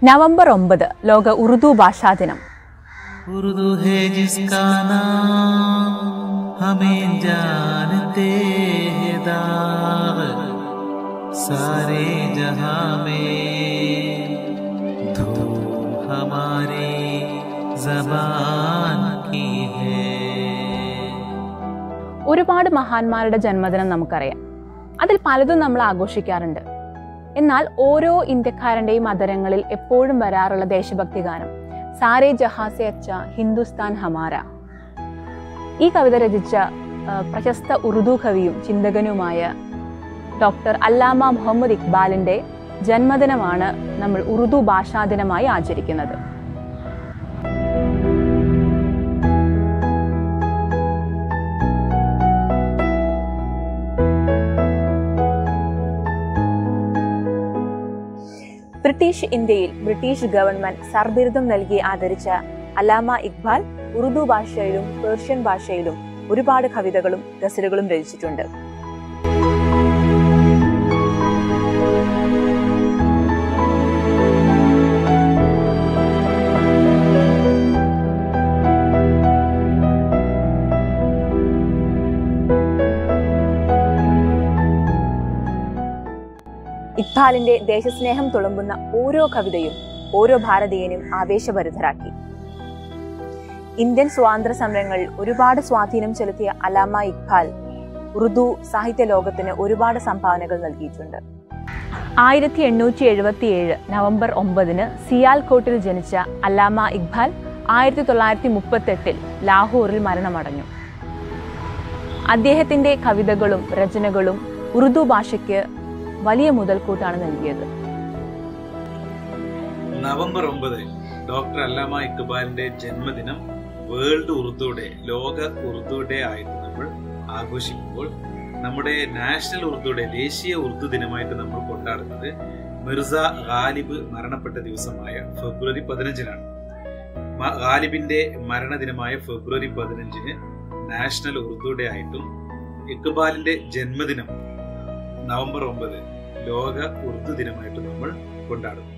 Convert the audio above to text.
November 9 ലോക ഉറുദു ഭാഷാ ദിനം. ഉറുദു ഹേ ജിസ്കാ നാം ഹമേ ജാനതേ ഹേ ദാഗ് സാരേ ജഹാൻ മേ ധൂം ഹമാരി സബാൻ കി ഹേ. ഒരുപാട് മഹാന്മാരുടെ ജന്മദിനം നമുക്കറിയാം. അതിൽ പലതും നമ്മൾ ആഘോഷിക്കാറുണ്ട്. എന്നാൽ ഓരോ ഇന്ത്യക്കാരൻ്റെയും അതരങ്ങളിൽ എപ്പോഴും വരാറുള്ള ദേശഭക്തി ഗാനം സാരേ ജഹാൻ സേ അച്ഛാ ഹിന്ദുസ്ഥാൻ ഹമാര. ഈ കവിത രചിച്ച പ്രശസ്ത ഉറുദു കവിയും ചിന്തകനുമായ ഡോക്ടർ അല്ലാമ മുഹമ്മദ് ഇഖ്ബാലിൻ്റെ ജന്മദിനമാണ് നമ്മൾ ഉറുദു ഭാഷാ ദിനമായി ആചരിക്കുന്നത്. ബ്രിട്ടീഷ് ഇന്ത്യയിൽ ബ്രിട്ടീഷ് ഗവൺമെന്റ് സർബിരുദം നൽകി ആദരിച്ച അല്ലാമ ഇഖ്ബാൽ ഉറുദു ഭാഷയിലും പേർഷ്യൻ ഭാഷയിലും ഒരുപാട് കവിതകളും ഗസലുകളും രചിച്ചിട്ടുണ്ട്. ഇഖ്ബാലിന്റെ ദേശസ്നേഹം തുളുമ്പുന്ന ഓരോ കവിതയും ഓരോ ഭാരതീയനും ആവേശഭരിതരാക്കി. ഇന്ത്യൻ സ്വാതന്ത്ര്യ സമരങ്ങളിൽ ഒരുപാട് സ്വാധീനം ചെലുത്തിയ അല്ലാമ ഇഖ്ബാൽ ഉറുദു സാഹിത്യ ലോകത്തിന് ഒരുപാട് സംഭാവനകൾ നൽകിയിട്ടുണ്ട്. 1877 നവംബർ 9 സിയാൽകോട്ടിൽ ജനിച്ച അല്ലാമ ഇഖ്ബാൽ 1938 ലാഹോറിൽ മരണമടഞ്ഞു. അദ്ദേഹത്തിന്റെ കവിതകളും രചനകളും ഉറുദു ഭാഷയ്ക്ക് വലിയ മുതൽക്കൂട്ടാണ് നൽകിയത്. നവംബർ 9 ഡോക്ടർ അല്ലാമ ഇഖ്ബാലിന്റെ ജന്മദിനം വേൾഡ് ഉറുദു ഡേ, ലോക ഉറുദു ഡേ ആയിട്ട് നമ്മൾ ആഘോഷിക്കുമ്പോൾ നമ്മുടെ നാഷണൽ ഉറുദു ഡേ, ദേശീയ ഉറുദു ദിനമായിട്ട് നമ്മൾ കൊണ്ടാടുന്നത് മിർസ ഗാലിബ് മരണപ്പെട്ട ദിവസമായ ഫെബ്രുവരി 15-നാണ്. ഗാലിബിന്റെ മരണദിനമായ ഫെബ്രുവരി 15 നാഷണൽ ഉറുദു ഡേ ആയിട്ടും ഇഖ്ബാലിന്റെ ജന്മദിനം നവംബർ 9 ലോക ഉറുദു ദിനമായിട്ട് നമ്മൾ കൊണ്ടാടുന്നു.